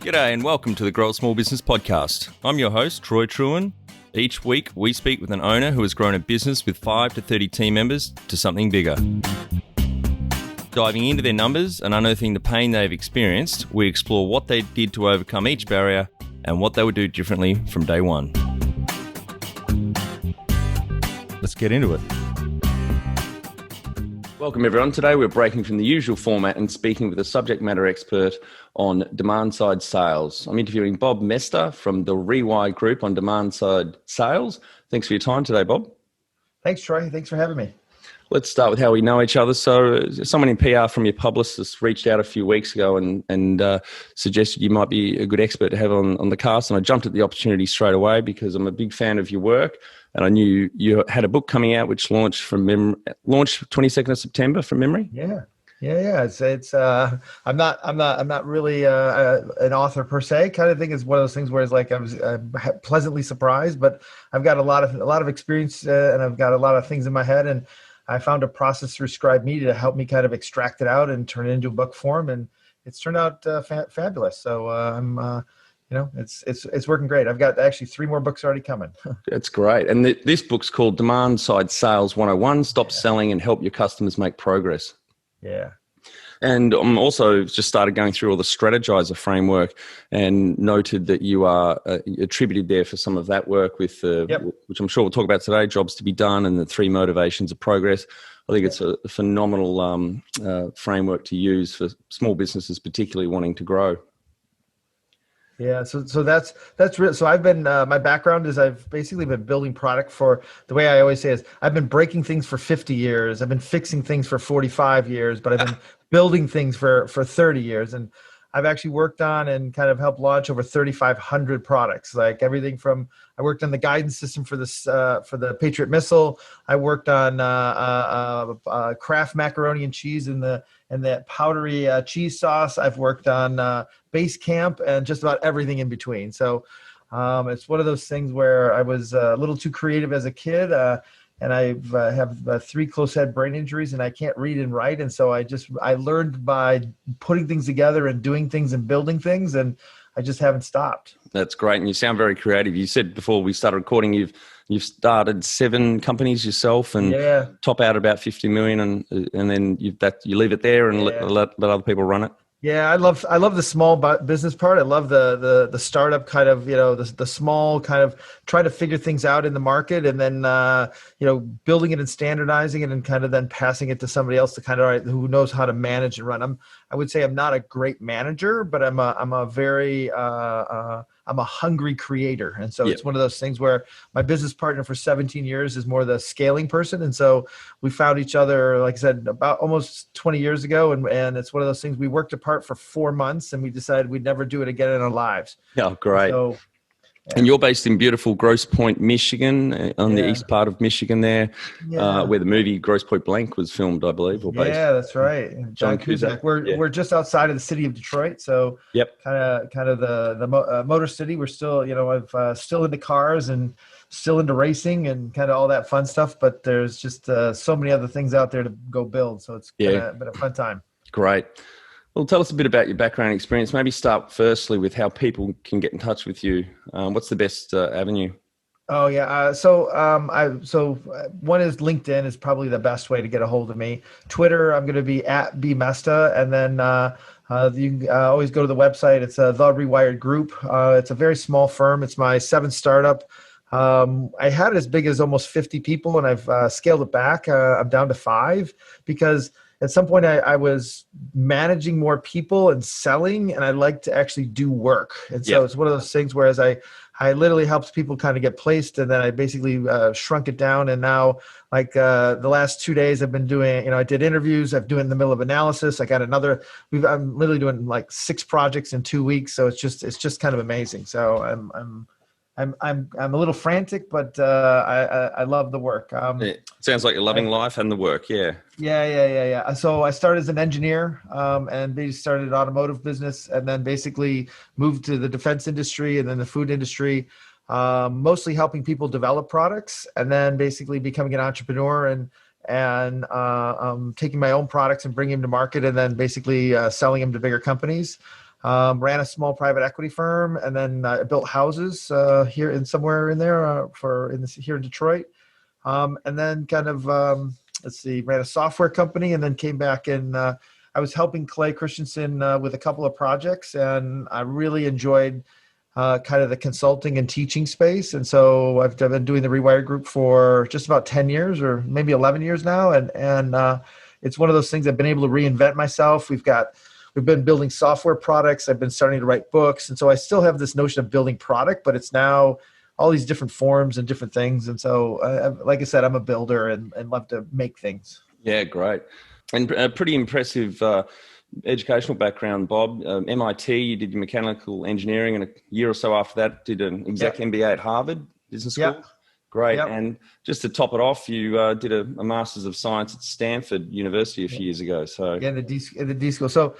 G'day and welcome to the Grow a Small Business Podcast. I'm your host, Troy Truen. Each week, we speak with an owner who has grown a business with 5 to 30 team members to something bigger. Diving into their numbers and unearthing the pain they've experienced, we explore what they did to overcome each barrier and what they would do differently from day one. Let's get into it. Welcome everyone. Today we're breaking from the usual format and speaking with a subject matter expert on demand-side sales. I'm interviewing Bob Moesta from the Rewire Group on demand-side sales. Thanks for your time today, Bob. Thanks, Troy. Thanks for having me. Let's start with how we know each other. So someone in PR from your publicist reached out a few weeks ago and suggested you might be a good expert to have on the cast. And I jumped at the opportunity straight away because I'm a big fan of your work. And I knew you had a book coming out which launched 22nd of September from memory. Yeah. It's I'm not really an author per se. Kind of thing is one of those things where it's like I was pleasantly surprised, but I've got a lot of experience and I've got a lot of things in my head, and I found a process through Scribe Media to help me kind of extract it out and turn it into a book form, and it's turned out fabulous. So it's working great. I've got actually 3 more books already coming. That's great. And this book's called Demand Side Sales 101, Stop Selling and Help Your Customers Make Progress. Yeah. And I'm also just started going through all the strategizer framework and noted that you are attributed there for some of that work with, which I'm sure we'll talk about today, jobs to be done and the 3 motivations of progress. I think it's a phenomenal framework to use for small businesses, particularly wanting to grow. Yeah, so that's real. So I've been my background is I've basically been building product for, the way I always say is I've been breaking things for 50 years. I've been fixing things for 45 years, but I've been building things for 30 years. And I've actually worked on and kind of helped launch over 3,500 products, like everything from, I worked on the guidance system for this for the Patriot missile. I worked on Kraft macaroni and cheese and that powdery cheese sauce. I've worked on Base Camp and just about everything in between. So it's one of those things where I was a little too creative as a kid, and I have 3 close head brain injuries, and I can't read and write. And so I learned by putting things together and doing things and building things, and I just haven't stopped. That's great. And you sound very creative. You said before we started recording, you've started 7 companies yourself and top out about 50 million, and then you leave it there and let other people run it. Yeah, I love the small business part. I love the startup kind of, the small kind of try to figure things out in the market, and then building it and standardizing it and kind of then passing it to somebody else to kind of who knows how to manage and run. I would say I'm not a great manager, but I'm a very I'm a hungry creator. And so it's one of those things where my business partner for 17 years is more the scaling person. And so we found each other, like I said, about almost 20 years ago. And it's one of those things, we worked apart for 4 months and we decided we'd never do it again in our lives. Yeah, great. And you're based in beautiful Grosse Pointe, Michigan, on the east part of Michigan there, where the movie Grosse Pointe Blank was filmed, I believe, or based. Yeah, that's right. John Cusack. We're just outside of the city of Detroit, so kind of the Motor City. We're still, still into cars and still into racing and kind of all that fun stuff. But there's just so many other things out there to go build. So it's been a fun time. Great. Well, tell us a bit about your background experience. Maybe start firstly with how people can get in touch with you. What's the best avenue? Oh yeah. So one is LinkedIn is probably the best way to get a hold of me. Twitter, I'm going to be at B Moesta, and then you can always go to the website. It's the Rewired Group. It's a very small firm. It's my 7th startup. I had it as big as almost 50 people, and I've scaled it back. I'm down to 5 because at some point I was managing more people and selling, and I like to actually do work. And so it's one of those things, whereas I literally helps people kind of get placed, and then I basically shrunk it down. And now, like the last 2 days I've been doing, I did interviews, I've doing in the middle of analysis. I got I'm literally doing like 6 projects in 2 weeks. So it's just kind of amazing. So I'm a little frantic, but I love the work. It sounds like you're loving life and the work. Yeah. Yeah. So I started as an engineer, and they started an automotive business, and then basically moved to the defense industry and then the food industry, mostly helping people develop products, and then basically becoming an entrepreneur and taking my own products and bringing them to market, and then basically selling them to bigger companies. ran a small private equity firm, and then built houses here in somewhere in there here in Detroit. And then kind of, ran a software company, and then came back and I was helping Clay Christensen with a couple of projects, and I really enjoyed kind of the consulting and teaching space. And so I've been doing the Rewired Group for just about 10 years or maybe 11 years now. And it's one of those things I've been able to reinvent myself. We've been building software products. I've been starting to write books. And so I still have this notion of building product, but it's now all these different forms and different things. And so, like I said, I'm a builder and love to make things. Yeah, great. And a pretty impressive educational background, Bob. MIT, you did your mechanical engineering, and a year or so after that did an exec MBA at Harvard Business School. Yep. Great. Yep. And just to top it off, you did a Master's of Science at Stanford University a few years ago. So in the D school. So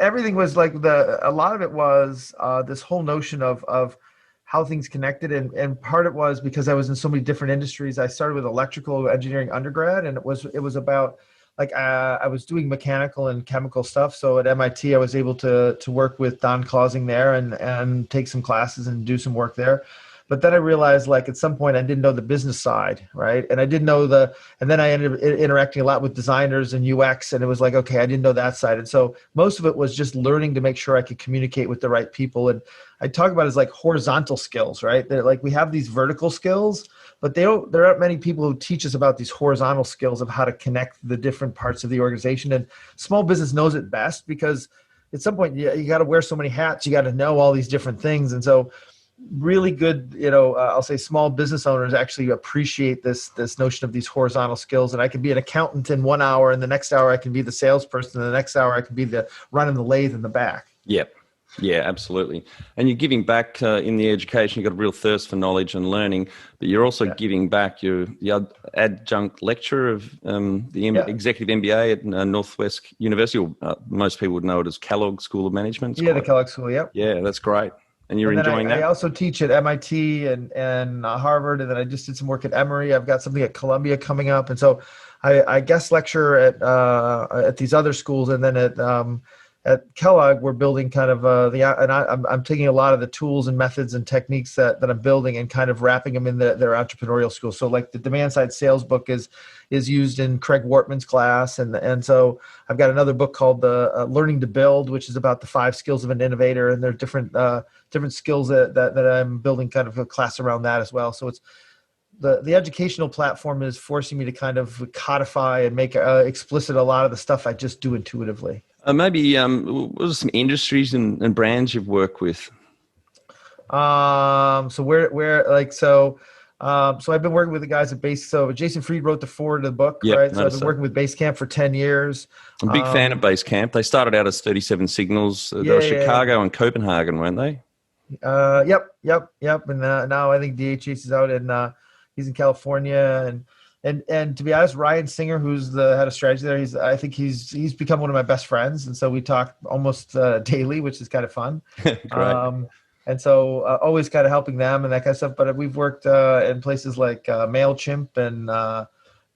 everything was like a lot of it was this whole notion of how things connected. And part of it was because I was in so many different industries. I started with electrical engineering undergrad, and it was about like I was doing mechanical and chemical stuff. So at MIT, I was able to work with Don Clausing there and take some classes and do some work there. But then I realized, like, at some point I didn't know the business side, right? And I didn't know and then I ended up interacting a lot with designers and UX, and it was like, okay, I didn't know that side. And so most of it was just learning to make sure I could communicate with the right people. And I talk about it as like horizontal skills, right? They're like, we have these vertical skills, but there aren't many people who teach us about these horizontal skills of how to connect the different parts of the organization. And small business knows it best because at some point you got to wear so many hats, you got to know all these different things. And so really good, I'll say small business owners actually appreciate this notion of these horizontal skills. And I can be an accountant in 1 hour, and the next hour I can be the salesperson, and the next hour I can be the running the lathe in the back. Yep. Yeah, absolutely. And you're giving back in the education. You've got a real thirst for knowledge and learning, but you're also giving back. You're the adjunct lecturer of the executive MBA at Northwest University, or most people would know it as Kellogg School of Management. The Kellogg School, yep. Yeah, that's great. And you're enjoying that? I also teach at MIT and Harvard, and then I just did some work at Emory. I've got something at Columbia coming up. And so I guest lecture at these other schools, and then at Kellogg, we're building kind of I'm taking a lot of the tools and methods and techniques that I'm building and kind of wrapping them in their entrepreneurial school. So like the demand side sales book is used in Craig Wortman's class. And so I've got another book called the Learning to Build, which is about the 5 skills of an innovator. And there are different skills that I'm building kind of a class around that as well. So it's the educational platform is forcing me to kind of codify and make explicit a lot of the stuff I just do intuitively. Maybe what are some industries and brands you've worked with? So I've been working with the guys at Base. So Jason Fried wrote the foreword of the book, right? So I've been working with Basecamp for 10 years. I'm a big fan of Basecamp. They started out as 37 Signals. They were Chicago and Copenhagen, weren't they? Yep. And now I think DHH is out and he's in California. And to be honest, Ryan Singer, who's the head of strategy there, I think he's become one of my best friends. And so we talk almost daily, which is kind of fun. Great. And so always kind of helping them and that kind of stuff. But we've worked in places like MailChimp and,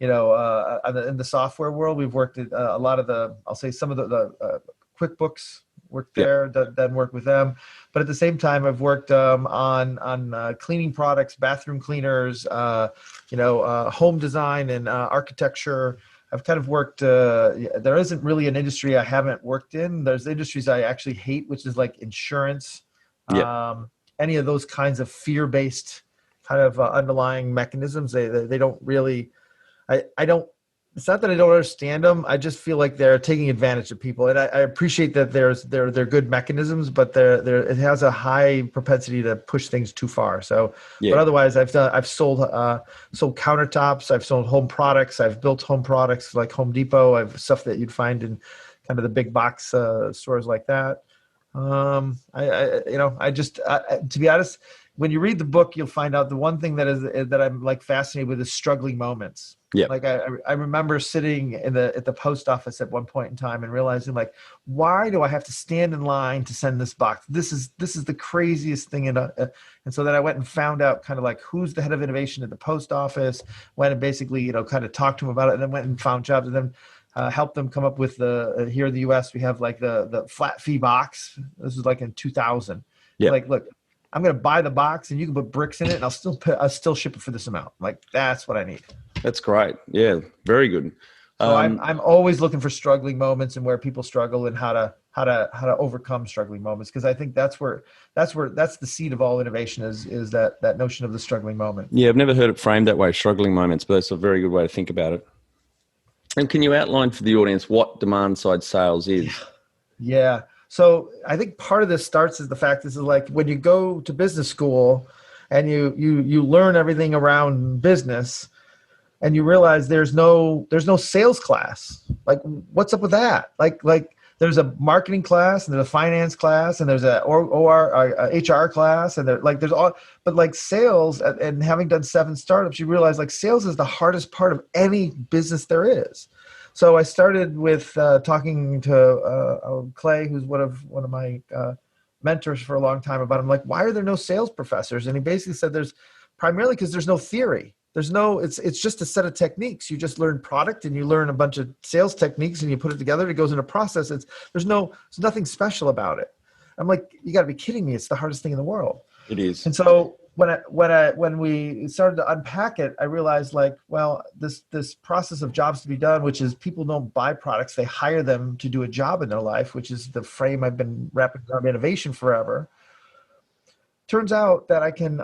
in the software world, we've worked at a lot of I'll say some of the QuickBooks worked there, done work with them. But at the same time, I've worked on cleaning products, bathroom cleaners, home design and architecture. I've kind of worked, there isn't really an industry I haven't worked in. There's industries I actually hate, which is like insurance, any of those kinds of fear-based kind of underlying mechanisms. They don't really, I don't, it's not that I don't understand them. I just feel like they're taking advantage of people, and I appreciate that they're good mechanisms, but it has a high propensity to push things too far. So, but otherwise, I've sold countertops, I've sold home products, I've built home products like Home Depot. I've stuff that you'd find in kind of the big box stores like that. To be honest, when you read the book, you'll find out the one thing that I'm like fascinated with is struggling moments. Yeah. Like I remember sitting at the post office at one point in time and realizing, like, why do I have to stand in line to send this box? This is the craziest thing. And so then I went and found out kind of like who's the head of innovation at the post office, went and basically, kind of talked to him about it, and then went and found jobs. And then help them come up with here in the US, we have like the flat fee box. This is like in 2000. Yeah. Like, look, I'm going to buy the box and you can put bricks in it and I'll still ship it for this amount. Like, that's what I need. That's great. Yeah. Very good. So I'm always looking for struggling moments and where people struggle and how to overcome struggling moments. Cause I think that's the seed of all innovation is that notion of the struggling moment. Yeah. I've never heard it framed that way, struggling moments, but that's a very good way to think about it. And can you outline for the audience what demand side sales is? Yeah. So I think part of this starts is the fact is like when you go to business school and you learn everything around business and you realize there's no sales class. Like what's up with that? Like there's a marketing class and there's a finance class and there's a HR class and there's all, but like sales and having done 7 startups, you realize like sales is the hardest part of any business there is. So I started with talking to Clay, who's one of my mentors for a long time about him. Like, why are there no sales professors? And he basically said there's primarily because there's no theory. It's just a set of techniques. You just learn product and you learn a bunch of sales techniques and you put it together. It goes in a process. There's nothing special about it. I'm like, you got to be kidding me. It's the hardest thing in the world. It is. And so when we started to unpack it, I realized like, well, this process of jobs to be done, which is people don't buy products, they hire them to do a job in their life, which is the frame I've been wrapping around innovation forever. Turns out that I can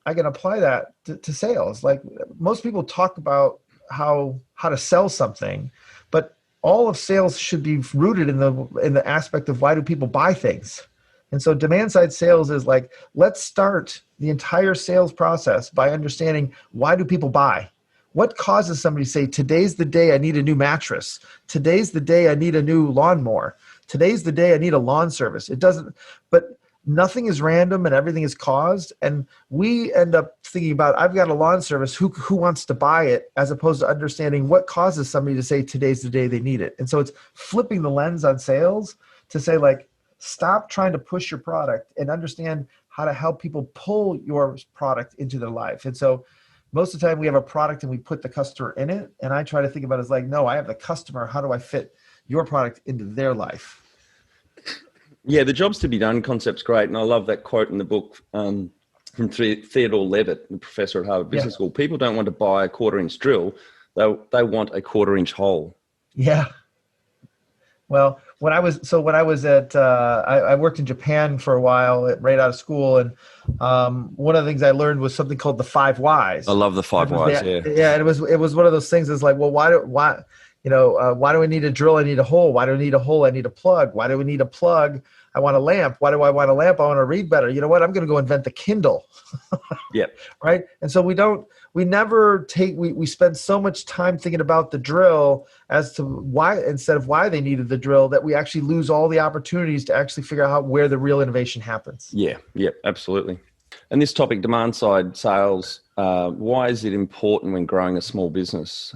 apply that to sales. Like most people talk about how to sell something, but all of sales should be rooted in the aspect of why do people buy things. And so demand side sales is like, let's start the entire sales process by understanding why do people buy? What causes somebody to say, today's the day I need a new mattress. Today's the day I need a new lawnmower. Today's the day I need a lawn service. But nothing is random and everything is caused. And we end up thinking about, I've got a lawn service, who wants to buy it, as opposed to understanding what causes somebody to say today's the day they need it. And so it's flipping the lens on sales to say like, stop trying to push your product and understand how to help people pull your product into their life. And so most of the time we have a product and we put the customer in it. And I try to think about it as like, no, I have the customer. How do I fit your product into their life? Yeah, the jobs to be done concept's great. And I love that quote in the book from Theodore Levitt, the professor at Harvard Business School. People don't want to buy a 1/4-inch drill. They want a 1/4-inch hole. Yeah. Well, when I was at, I worked in Japan for a while right out of school. And one of the things I learned was something called the 5 whys. I love the 5 whys. Yeah. Yeah. And it was one of those things that's like, well, why do I need a drill? I need a hole. Why do I need a hole? I need a plug. Why do we need a plug? I want a lamp. Why do I want a lamp? I want to read better. You know what? I'm going to go invent the Kindle. Yep. Right. And so we spend so much time thinking about the drill as to why, instead of why they needed the drill, that we actually lose all the opportunities to actually figure out where the real innovation happens. Yeah. Yeah, absolutely. And this topic, demand side sales, why is it important when growing a small business?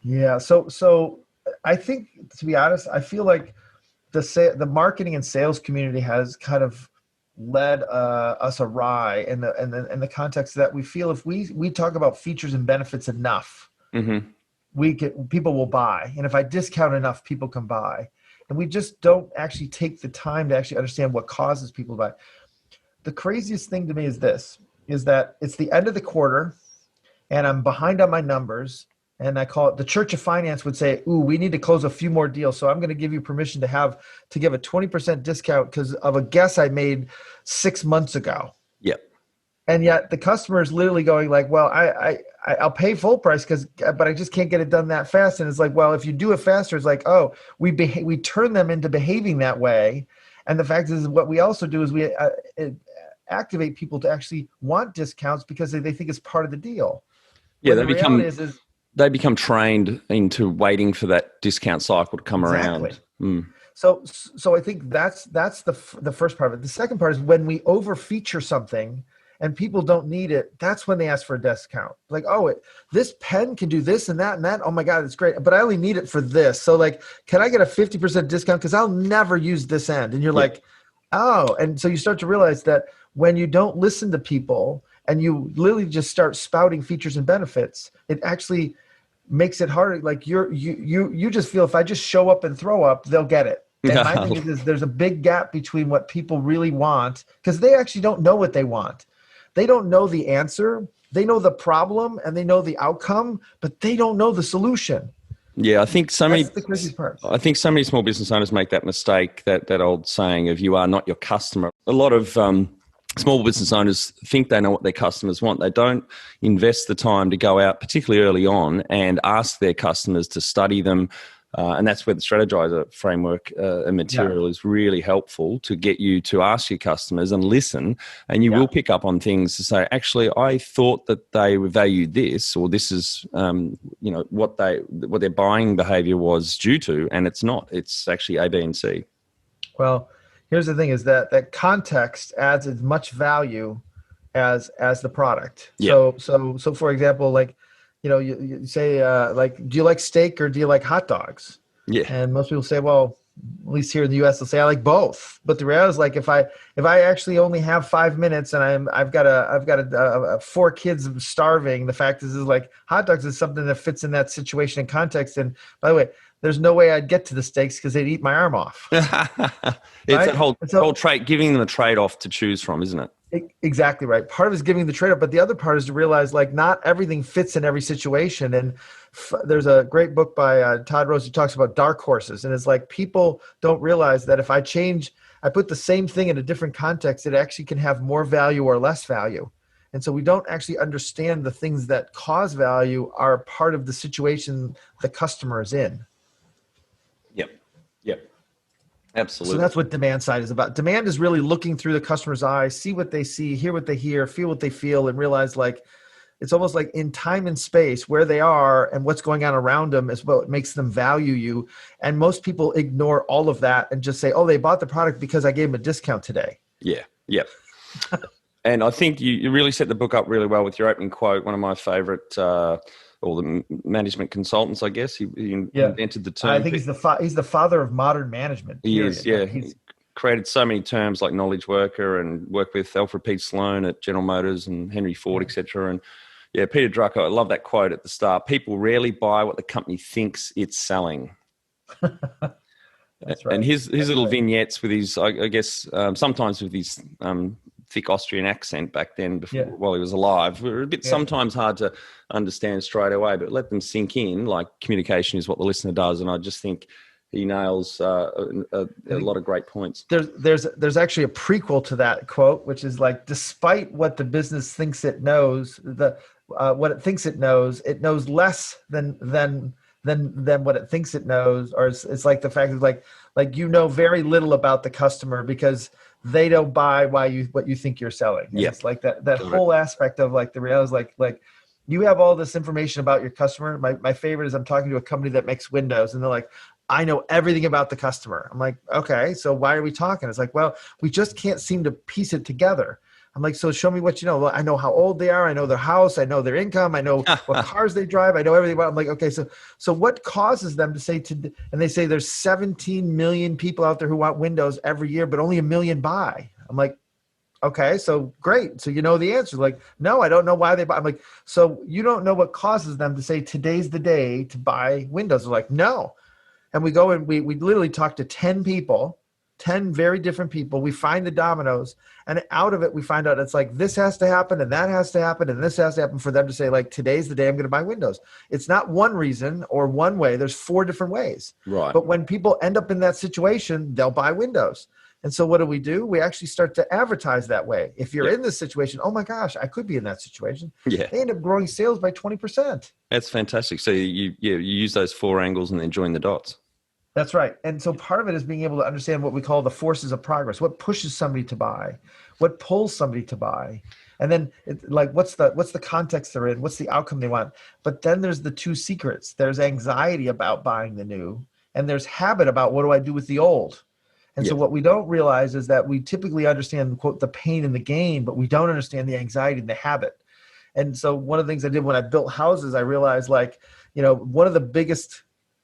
Yeah. So I think, to be honest, I feel like the marketing and sales community has kind of led us awry in the context that we feel if we talk about features and benefits enough, people will buy. And if I discount enough, people can buy. And we just don't actually take the time to actually understand what causes people to buy. The craziest thing to me is that it's the end of the quarter and I'm behind on my numbers. And I call it, the Church of Finance would say, ooh, we need to close a few more deals. So I'm going to give you permission to give a 20% discount because of a guess I made 6 months ago. Yep. And yet the customer is literally going like, well, I'll pay full price but I just can't get it done that fast. And it's like, well, if you do it faster, it's like, oh, we turn them into behaving that way. And the fact is what we also do is we activate people to actually want discounts because they think it's part of the deal. Yeah, they become trained into waiting for that discount cycle to come around. Mm. So I think that's the first part of it. The second part is when we over feature something and people don't need it, that's when they ask for a discount. Like, oh, this pen can do this and that and that. Oh my God, it's great. But I only need it for this. So like, can I get a 50% discount? Because I'll never use this end. And you're like, oh. And so you start to realize that when you don't listen to people and you literally just start spouting features and benefits, it actually makes it harder. Like you just feel if I just show up and throw up, they'll get it. And my thing is there's a big gap between what people really want, because they actually don't know what they want. They don't know the answer. They know the problem and they know the outcome, but they don't know the solution. Yeah, I think so many. That's the craziest part. I think so many small business owners make that mistake, that old saying of "you are not your customer." A lot of small business owners think they know what their customers want. They don't invest the time to go out, particularly early on, and ask their customers to study them. And that's where the strategizer framework and material is really helpful to get you to ask your customers and listen. And you will pick up on things to say, actually, I thought that they valued this, or this is, what their buying behavior was due to, and it's not. It's actually A, B, and C. Well, here's the thing: is that context adds as much value as the product. Yeah. So for example, like, you say, do you like steak or do you like hot dogs? Yeah. And most people say, well, at least here in the US, they'll say I like both. But the reality is, like, if I actually only have 5 minutes and I've got 4 kids starving, the fact is like hot dogs is something that fits in that situation and context. And by the way, there's no way I'd get to the steaks because they'd eat my arm off. It's that whole trade, giving them a trade-off to choose from, isn't it? Exactly right. Part of it is giving the trade-off, but the other part is to realize, like, not everything fits in every situation. And there's a great book by Todd Rose who talks about dark horses. And it's like, people don't realize that if I put the same thing in a different context, it actually can have more value or less value. And so we don't actually understand the things that cause value are part of the situation the customer is in. Yep. Absolutely. So that's what demand side is about. Demand is really looking through the customer's eyes, see what they see, hear what they hear, feel what they feel, and realize, like, it's almost like in time and space where they are and what's going on around them is what makes them value you. And most people ignore all of that and just say, oh, they bought the product because I gave them a discount today. Yeah. And I think you really set the book up really well with your opening quote. One of my favorite, all the management consultants, I guess. He invented the term. I think he's the father of modern management. He is, yeah. He's created so many terms like knowledge worker, and worked with Alfred P. Sloan at General Motors and Henry Ford, etc. And yeah, Peter Drucker, I love that quote at the start. People rarely buy what the company thinks it's selling. That's right. And his little vignettes with his, I guess, sometimes with his thick Austrian accent back then while he was alive were a bit sometimes hard to understand straight away, but let them sink in. Like, communication is what the listener does. And I just think he nails a lot of great points. There's actually a prequel to that quote, which is like, despite what the business thinks it knows, what it thinks it knows less than what it thinks it knows. Or it's like the fact is like very little about the customer because they don't buy what you think you're selling. Yeah. It's like that whole aspect of, like, the reality is like you have all this information about your customer. My favorite is I'm talking to a company that makes windows and they're like, I know everything about the customer. I'm like, okay, so why are we talking? It's like, well, we just can't seem to piece it together. I'm like, so show me what you know. Well, I know how old they are. I know their house. I know their income. I know what cars they drive. I know everything about them. I'm like, okay, so what causes them to say and they say there's 17 million people out there who want windows every year, but only 1 million buy. I'm like, okay, so great. So you know the answer. Like, no, I don't know why they buy. I'm like, so you don't know what causes them to say today's the day to buy windows. They're like, no. And we go and we literally talk to 10 people, 10 very different people. We find the dominoes, and out of it, we find out it's like, this has to happen and that has to happen and this has to happen for them to say, like, today's the day I'm going to buy windows. It's not one reason or one way. There's 4 different ways. Right. But when people end up in that situation, they'll buy windows. And so what do? We actually start to advertise that way. If you're in this situation, oh my gosh, I could be in that situation. Yeah. They end up growing sales by 20%. That's fantastic. So you use those 4 angles and then join the dots. That's right. And so part of it is being able to understand what we call the forces of progress. What pushes somebody to buy? What pulls somebody to buy? And then what's the context they're in? What's the outcome they want? But then there's the 2 secrets. There's anxiety about buying the new, and there's habit about what do I do with the old? And so what we don't realize is that we typically understand, quote, the pain and the gain, but we don't understand the anxiety and the habit. And so one of the things I did when I built houses, I realized, like, one of the biggest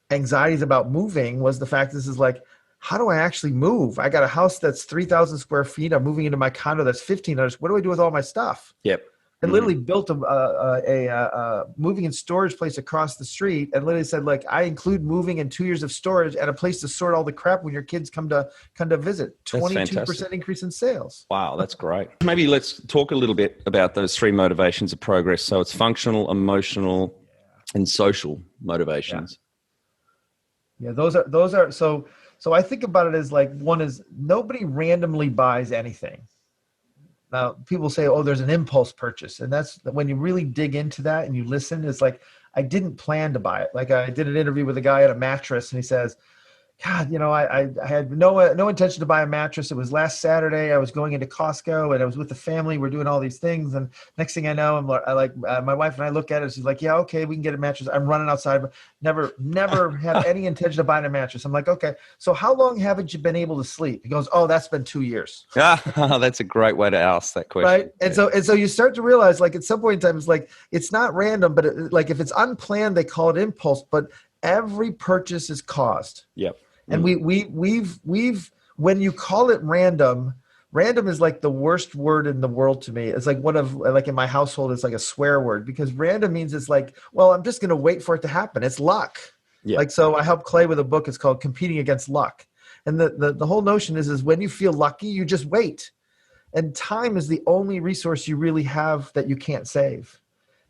anxieties about moving was the fact this is like, how do I actually move? I got a house that's 3,000 square feet. I'm moving into my condo that's 1,500. What do I do with all my stuff? Yep. and literally built a moving and storage place across the street, and literally said, like, I include moving and 2 years of storage and a place to sort all the crap when your kids come to visit. 22% increase in sales. Wow, that's great. Maybe let's talk a little bit about those 3 motivations of progress. So it's functional, emotional, and social motivations. Yeah, those are so I think about it as like, one is, nobody randomly buys anything. Now, people say, oh, there's an impulse purchase. And that's when you really dig into that and you listen, it's like, I didn't plan to buy it. Like, I did an interview with a guy at a mattress, and he says, God, I had no intention to buy a mattress. It was last Saturday. I was going into Costco, and I was with the family. We're doing all these things. And next thing I know, my wife and I look at it. She's like, yeah, okay, we can get a mattress. I'm running outside, but never had any intention of buying a mattress. I'm like, okay, so how long haven't you been able to sleep? He goes, oh, that's been 2 years. That's a great way to ask that question. Right. And so you start to realize, like, at some point in time, it's like, it's not random, but like, if it's unplanned, they call it impulse, but every purchase is caused. Yep. And we've when you call it random is like the worst word in the world to me. It's like like in my household, it's like a swear word, because random means it's like, well, I'm just going to wait for it to happen. It's luck. Yeah. Like, so I helped Clay with a book. It's called Competing Against Luck. And the whole notion is when you feel lucky, you just wait. And time is the only resource you really have that you can't save.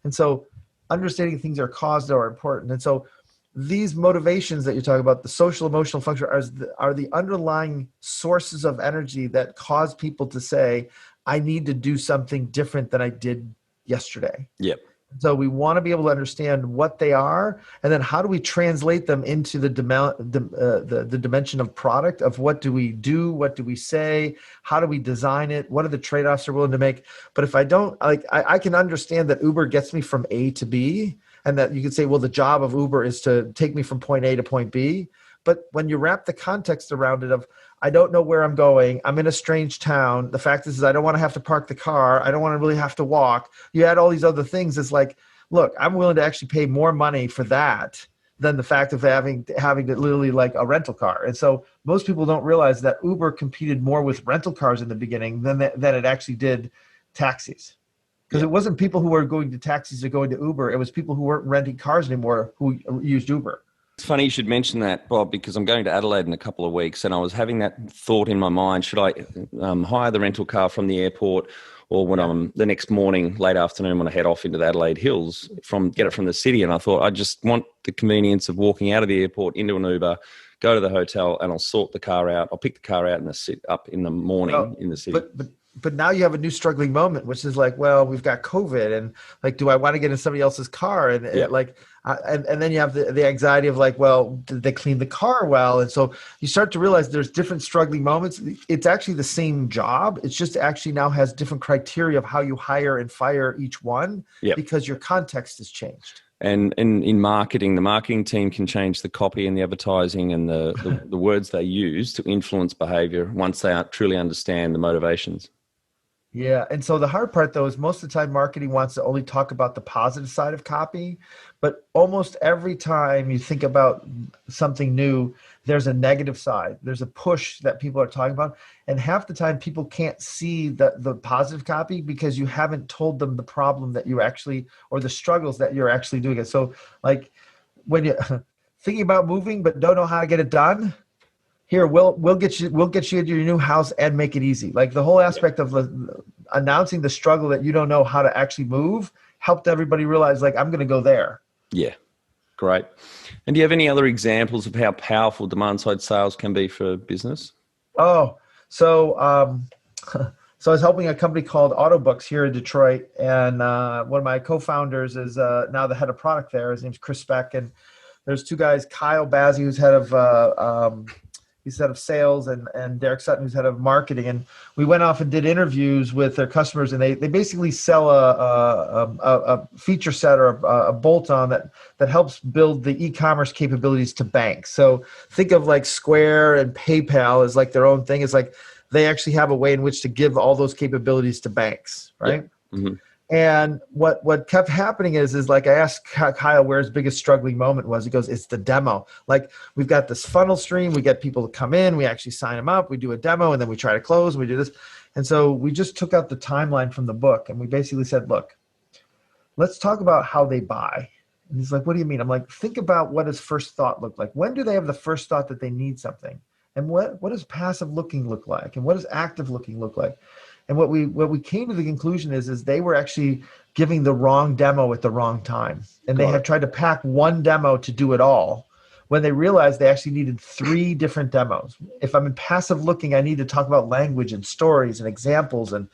And so understanding things are caused are important. And so these motivations that you're talking about, the social, emotional, functional, are the underlying sources of energy that cause people to say, I need to do something different than I did yesterday. Yep. So we want to be able to understand what they are, and then how do we translate them into the dimension of product of what do we do, what do we say, how do we design it, what are the trade-offs we're willing to make. But if I don't, like, I can understand that Uber gets me from A to B, and that you could say, well, the job of Uber is to take me from point A to point B. But when you wrap the context around it of, I don't know where I'm going, I'm in a strange town, the fact is I don't want to have to park the car, I don't want to really have to walk, you add all these other things, it's like, look, I'm willing to actually pay more money for that than the fact of having to literally like a rental car. And so most people don't realize that Uber competed more with rental cars in the beginning than it actually did taxis. Because it wasn't people who were going to taxis or going to Uber. It was people who weren't renting cars anymore who used Uber. It's funny you should mention that, Bob, because I'm going to Adelaide in a couple of weeks, and I was having that thought in my mind. Should I hire the rental car from the airport, or when I'm the next morning, late afternoon, when I head off into the Adelaide Hills, get it from the city? And I thought, I just want the convenience of walking out of the airport into an Uber, go to the hotel, and I'll sort the car out. I'll pick the car out and sit up in the morning in the city. But now you have a new struggling moment, which is like, well, we've got COVID, and like, do I want to get in somebody else's car? And and then you have the anxiety of like, well, did they clean the car well? And so you start to realize there's different struggling moments. It's actually the same job. It's just actually now has different criteria of how you hire and fire each one because your context has changed. And in marketing, the marketing team can change the copy and the advertising and the words they use to influence behavior once they truly understand the motivations. Yeah. And so the hard part, though, is most of the time marketing wants to only talk about the positive side of copy. But almost every time you think about something new, there's a negative side. There's a push that people are talking about. And half the time people can't see the positive copy because you haven't told them the problem that you actually, or the struggles that you're actually doing it. So like when you're thinking about moving but don't know how to get it done, here, we'll get you into your new house and make it easy. Like the whole aspect of announcing the struggle that you don't know how to actually move helped everybody realize, like, I'm going to go there. Yeah. Great. And do you have any other examples of how powerful demand side sales can be for business? Oh, so I was helping a company called Autobooks here in Detroit, and one of my co-founders is now the head of product there. His name's Chris Speck, and there's two guys, Kyle Bazzi, who's head of he's head of sales, and Derek Sutton, who's head of marketing. And we went off and did interviews with their customers, and they basically sell a feature set or a bolt-on that helps build the e-commerce capabilities to banks. So think of like Square and PayPal as like their own thing. It's like they actually have a way in which to give all those capabilities to banks, right? Yeah. Mm-hmm. And what kept happening is like I asked Kyle where his biggest struggling moment was. He goes, it's the demo. Like we've got this funnel stream. We get people to come in. We actually sign them up. We do a demo, and then we try to close. And we do this. And so we just took out the timeline from the book, and we basically said, look, let's talk about how they buy. And he's like, what do you mean? I'm like, think about what does first thought look like? When do they have the first thought that they need something? And what does passive looking look like? And what does active looking look like? And what we came to the conclusion is they were actually giving the wrong demo at the wrong time. And they had tried to pack one demo to do it all, when they realized they actually needed 3 different demos. If I'm in passive looking, I need to talk about language and stories and examples and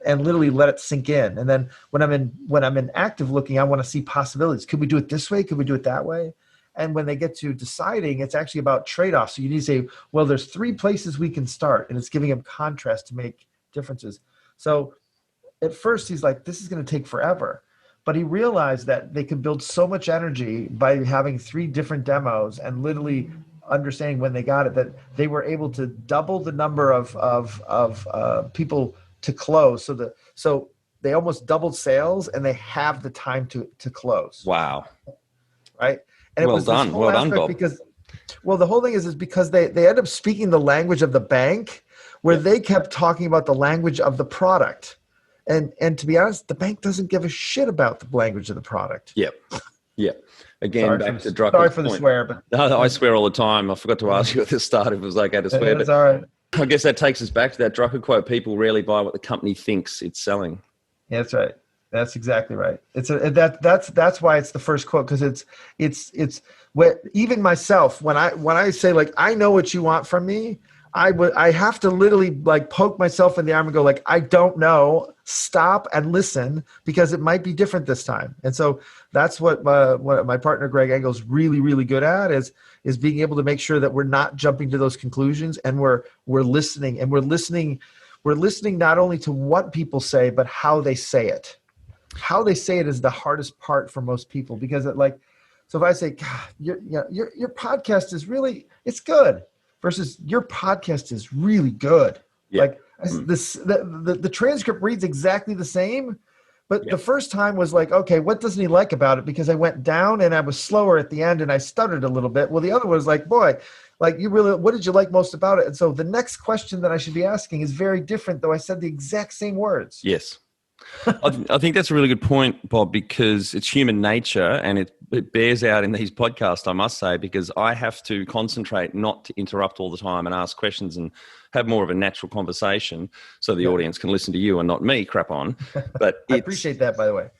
literally let it sink in. And then when I'm in active looking, I want to see possibilities. Could we do it this way? Could we do it that way? And when they get to deciding, it's actually about trade-offs. So you need to say, well, there's 3 places we can start, and it's giving them contrast to make differences. So at first he's like, this is going to take forever. But he realized that they could build so much energy by having 3 different demos and literally understanding when they got it, that they were able to double the number of people to close. So they almost doubled sales, and they have the time to close. Wow. Right. And it well was done. Well done, Bob. Because, well, the whole thing is because they end up speaking the language of the bank, where they kept talking about the language of the product. And to be honest, the bank doesn't give a shit about the language of the product. Yep. Again, sorry back to Drucker's point. For the swear, but No, I swear all the time. I forgot to ask you at the start if it was okay to swear. That's but all right. I guess that takes us back to that Drucker quote: "People rarely buy what the company thinks it's selling." Yeah, that's right. That's exactly right. That's why it's the first quote, because it's what, even myself, when I say, like, I know what you want from me, I have to literally, like, poke myself in the arm and go, like, I don't know. Stop and listen, because it might be different this time. And so that's what my partner Greg Engel's really, really good at, is being able to make sure that we're not jumping to those conclusions, and we're listening, and we're listening not only to what people say, but how they say it. How they say it is the hardest part for most people, because so if I say, God, your podcast is really, it's good, versus your podcast is really good. Yeah. Like the transcript reads exactly the same, but the first time was like, okay, what doesn't he like about it? Because I went down and I was slower at the end and I stuttered a little bit. Well, the other one was like, boy, like, what did you like most about it? And so the next question that I should be asking is very different, though I said the exact same words. Yes. I think that's a really good point, Bob, because it's human nature, and it bears out in these podcasts, I must say, because I have to concentrate not to interrupt all the time and ask questions and have more of a natural conversation, so the audience can listen to you and not me crap on. But I appreciate that, by the way.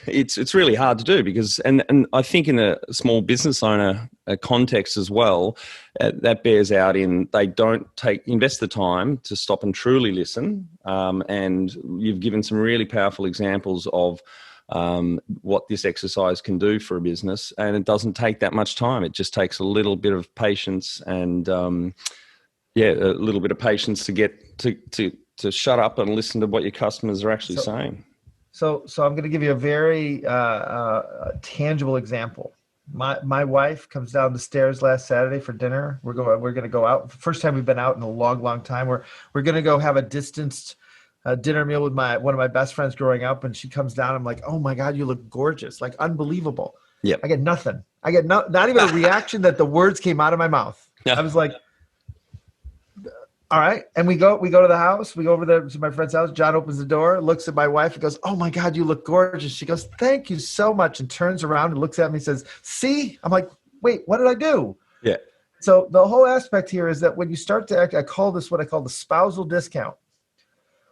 It's really hard to do, because, and I think in a small business owner context as well, that bears out in they don't invest the time to stop and truly listen. And you've given some really powerful examples of what this exercise can do for a business, and it doesn't take that much time. It just takes a little bit of patience and a little bit of patience to get to shut up and listen to what your customers are actually saying. So I'm going to give you a very tangible example. My wife comes down the stairs last Saturday for dinner. We're going to go out. First time we've been out in a long, long time. We're going to go have a distanced dinner meal with one of my best friends growing up. And she comes down. I'm like, oh my God, you look gorgeous. Like, unbelievable. Yep. I get nothing. I get not even a reaction that the words came out of my mouth. I was like, all right. And we go to the house. We go over there to my friend's house. John opens the door, looks at my wife and goes, oh my God, you look gorgeous. She goes, thank you so much. And turns around and looks at me and says, see? I'm like, wait, what did I do? Yeah. So the whole aspect here is that when you start to act, I call this what I call the spousal discount.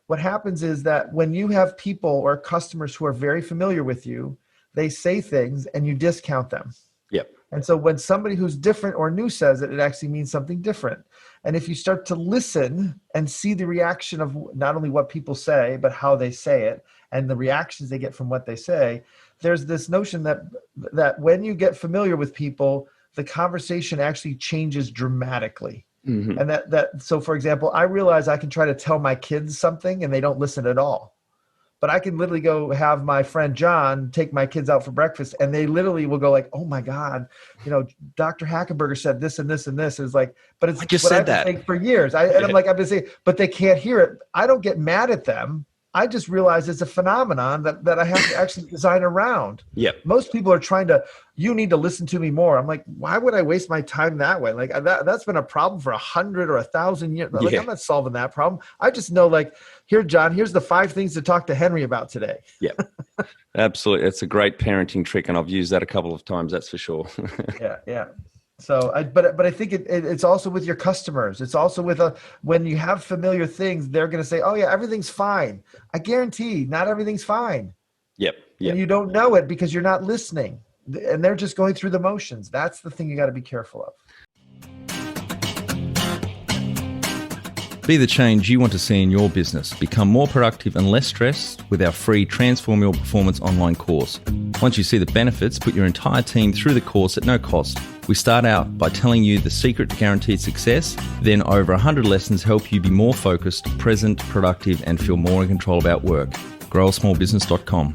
What happens is that when you have people or customers who are very familiar with you, they say things and you discount them. Yep. And so when somebody who's different or new says it, it actually means something different. And if you start to listen and see the reaction of not only what people say, but how they say it and the reactions they get from what they say, there's this notion that when you get familiar with people, the conversation actually changes dramatically. Mm-hmm. And so for example, I realize I can try to tell my kids something and they don't listen at all. But I can literally go have my friend John take my kids out for breakfast, and they literally will go like, "Oh my God, Dr. Hackenberger said this and this and this." It's like, but it's I just what said I've been that saying for years. I'm like, I've been saying, but they can't hear it. I don't get mad at them. I just realized it's a phenomenon that I have to actually design around. Yep. Most people are trying to, you need to listen to me more. I'm like, why would I waste my time that way? Like that's been a problem for 100 or 1,000 years. Like, I'm not solving that problem. I just know, like, here, John, here's the 5 things to talk to Henry about today. Yeah, absolutely. It's a great parenting trick, and I've used that a couple of times. That's for sure. Yeah. So, but I think it's also with your customers. It's also with when you have familiar things, they're going to say, "Oh yeah, everything's fine." I guarantee, not everything's fine. Yep. And you don't know it because you're not listening, and they're just going through the motions. That's the thing you got to be careful of. Be the change you want to see in your business. Become more productive and less stressed with our free Transform Your Performance online course. Once you see the benefits, put your entire team through the course at no cost. We start out by telling you the secret to guaranteed success, then over 100 lessons help you be more focused, present, productive, and feel more in control about work. growasmallbusiness.com.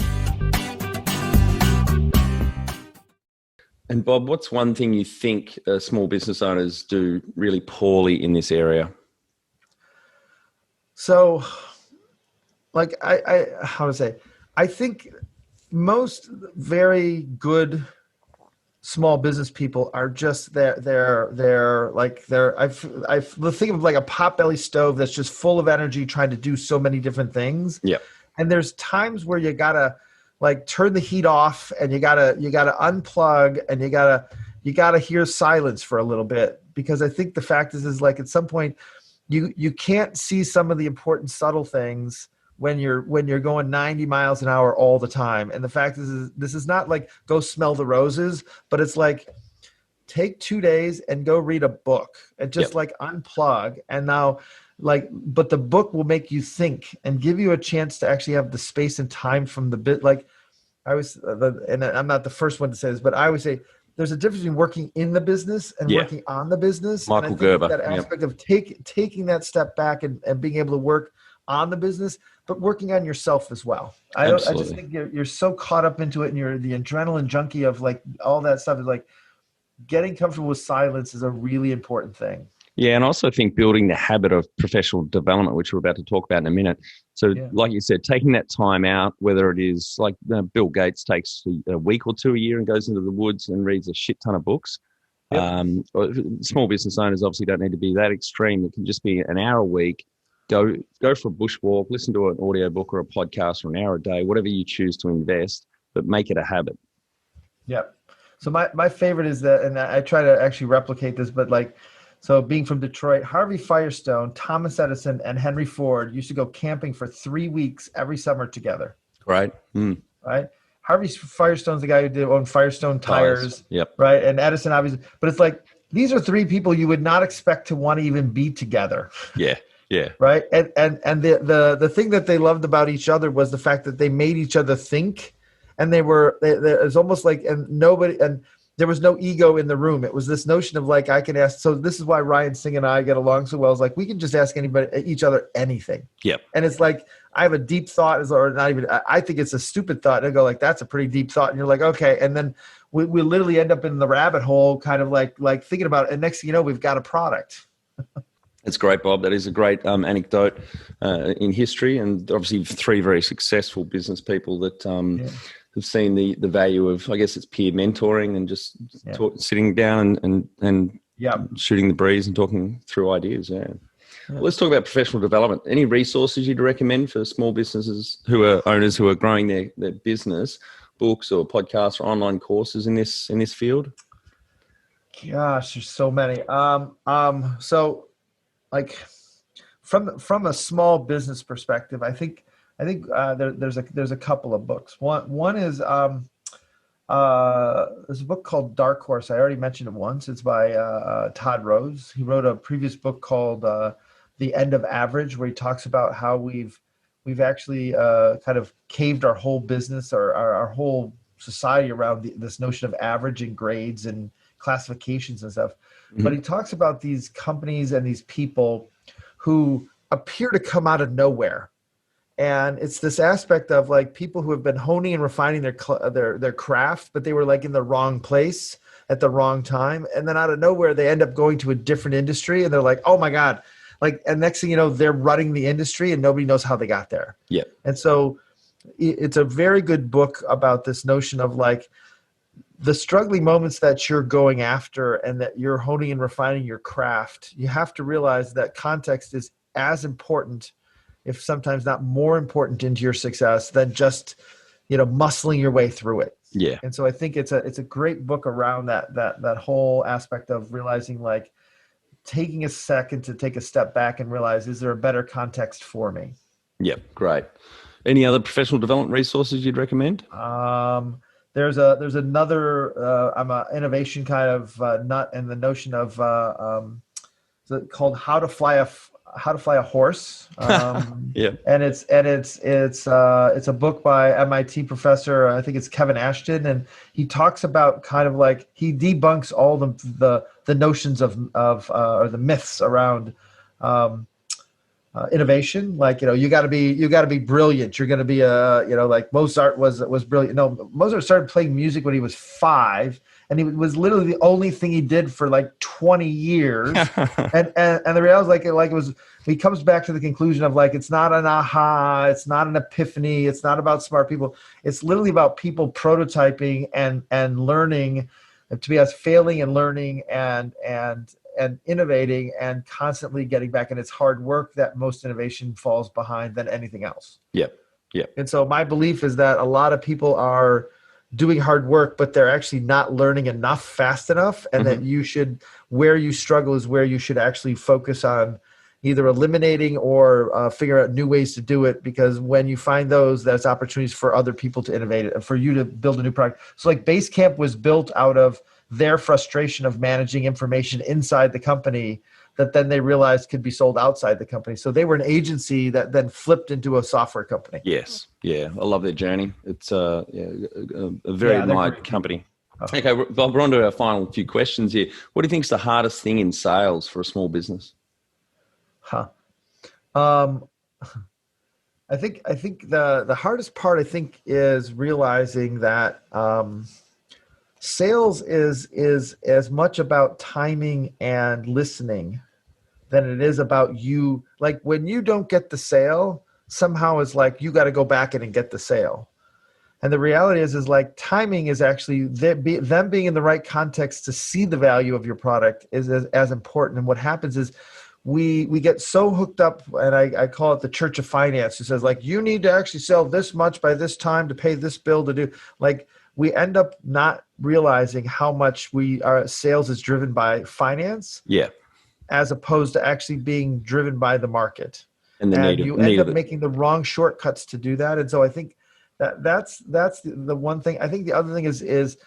And Bob, what's one thing you think small business owners do really poorly in this area? So, like, I think most very good small business people are just I think of like a potbelly stove that's just full of energy trying to do so many different things. Yeah. And there's times where you gotta like turn the heat off, and you gotta unplug, and you gotta hear silence for a little bit, because I think the fact is like at some point you can't see some of the important subtle things when you're going 90 miles an hour all the time. And the fact is this is not like go smell the roses, but it's like take 2 days and go read a book and just like unplug. And now but the book will make you think and give you a chance to actually have the space and time from the bit. Like and I'm not the first one to say this, but I always say there's a difference between working in the business and working on the business. Michael Gerber. That aspect of taking that step back and being able to work on the business, but working on yourself as well. I just think you're so caught up into it, and you're the adrenaline junkie of like all that stuff. Is like getting comfortable with silence is a really important thing. Yeah, and I also think building the habit of professional development, which we're about to talk about in a minute. So like you said, taking that time out, whether it is like Bill Gates takes a week or 2 a year and goes into the woods and reads a shit ton of books. Small business owners obviously don't need to be that extreme. It can just be an hour a week. Go for a bushwalk, listen to an audiobook or a podcast for an hour a day, whatever you choose to invest, but make it a habit. Yep. So my favorite is that, and I try to actually replicate this, but like, so being from Detroit, Harvey Firestone, Thomas Edison, and Henry Ford used to go camping for 3 weeks every summer together. Right. Right. Harvey Firestone's the guy who owned Firestone tires. Yep. Right. And Edison, obviously, but it's like, these are 3 people you would not expect to want to even be together. Yeah. Yeah. Right. And the thing that they loved about each other was the fact that they made each other think, and it was almost like, and there was no ego in the room. It was this notion of like, I can ask. So this is why Ryan Singh and I get along so well. Is like, we can just ask each other anything. Yep. And it's like, I have a deep thought, or not even, I think it's a stupid thought. And I go like, that's a pretty deep thought. And you're like, okay. And then we literally end up in the rabbit hole, kind of like thinking about it. And next thing you know, we've got a product. That's great, Bob. That is a great anecdote in history, and obviously 3 very successful business people that have seen the value of, I guess it's peer mentoring and just sitting down and shooting the breeze and talking through ideas. Yeah. Well, let's talk about professional development. Any resources you'd recommend for small businesses who are owners who are growing their business, books or podcasts or online courses in this field? Gosh, there's so many. So like from a small business perspective, I think there's a couple of books. One is there's a book called Dark Horse. I already mentioned it once. It's by Todd Rose. He wrote a previous book called The End of Average, where he talks about how we've actually kind of caved our whole business or our whole society around this notion of average and grades and classifications and stuff. Mm-hmm. But he talks about these companies and these people who appear to come out of nowhere. And it's this aspect of like people who have been honing and refining their craft, but they were like in the wrong place at the wrong time. And then out of nowhere, they end up going to a different industry, and they're like, oh my God, and next thing you know, they're running the industry and nobody knows how they got there. Yeah. And so it's a very good book about this notion of like the struggling moments that you're going after and that you're honing and refining your craft. You have to realize that context is as important, if sometimes not more important, into your success than just, muscling your way through it. Yeah. And so I think it's a great book around that whole aspect of realizing, like, taking a second to take a step back and realize, is there a better context for me? Yep. Great. Any other professional development resources you'd recommend? There's another, I'm a innovation kind of nut, and the notion of called How to Fly a Horse. Yeah. And it's a book by MIT professor, I think it's Kevin Ashton, and he talks about kind of like, he debunks all the notions of or the myths around innovation. Like, you got to be brilliant. You're going to be like Mozart was brilliant. No, Mozart started playing music when he was 5, and it was literally the only thing he did for like 20 years. and the reality is, like it was, he comes back to the conclusion of, like, it's not an aha, it's not an epiphany, it's not about smart people. It's literally about people prototyping and learning, to be us failing and learning and innovating and constantly getting back. And it's hard work that most innovation falls behind than anything else. Yep. And so my belief is that a lot of people are doing hard work, but they're actually not learning enough fast enough. And that where you struggle is where you should actually focus on either eliminating or figure out new ways to do it. Because when you find those, that's opportunities for other people to innovate it and for you to build a new product. So like Basecamp was built out of their frustration of managing information inside the company that then they realized could be sold outside the company. So they were an agency that then flipped into a software company. Yes. Yeah. I love their journey. It's a very admired company. Okay, Bob, we're on to our final few questions here. What do you think is the hardest thing in sales for a small business? I think the hardest part, I think, is realizing that sales is as much about timing and listening than it is about you. Like, when you don't get the sale, somehow it's like you got to go back in and get the sale. And the reality is like timing is actually them being in the right context to see the value of your product is as important. And what happens is we get so hooked up, and I call it the church of finance, who says, like, you need to actually sell this much by this time to pay this bill to do, like, we end up not realizing how much our sales is driven by finance, as opposed to actually being driven by the market. And you end up making the wrong shortcuts to do that. And so I think that's the one thing. I think the other thing is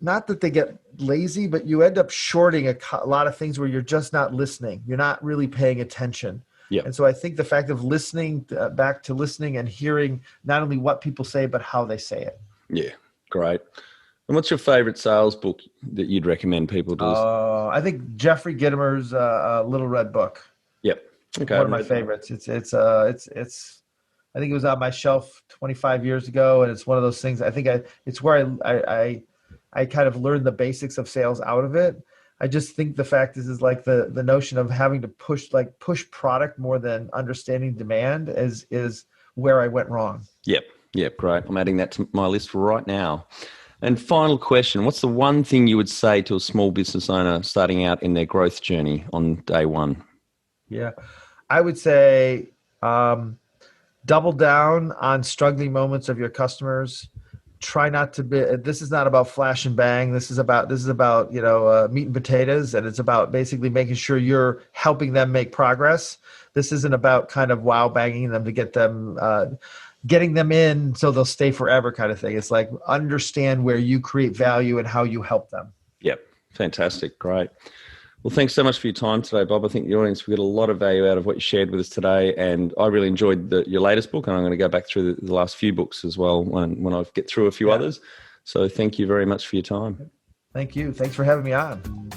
not that they get lazy, but you end up shorting a lot of things where you're just not listening. You're not really paying attention. Yeah. And so I think the fact of listening, back to listening and hearing not only what people say, but how they say it. Yeah, great. And what's your favorite sales book that you'd recommend people to listen? I think Jeffrey Gitomer's Little Red Book. Yep. Okay. One of my favorites. It's I think it was on my shelf 25 years ago, and it's one of those things. I think it's where I kind of learned the basics of sales out of it. I just think the fact is like the notion of having to push product more than understanding demand is where I went wrong. Yep, great. I'm adding that to my list right now. And final question, what's the one thing you would say to a small business owner starting out in their growth journey on day one? Yeah, I would say double down on struggling moments of your customers. Try not to be, this is not about flash and bang. This is about meat and potatoes. And it's about basically making sure you're helping them make progress. This isn't about kind of wow banging them to get them, getting them in so they'll stay forever kind of thing. It's like, understand where you create value and how you help them. Yep. Fantastic. Great. Well, thanks so much for your time today, Bob. I think the audience will get a lot of value out of what you shared with us today. And I really enjoyed your latest book, and I'm going to go back through the last few books as well when I get through a few others. So thank you very much for your time. Thank you. Thanks for having me on.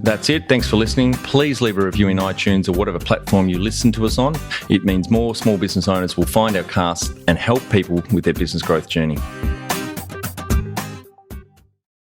That's it. Thanks for listening. Please leave a review in iTunes or whatever platform you listen to us on. It means more small business owners will find our cast and help people with their business growth journey.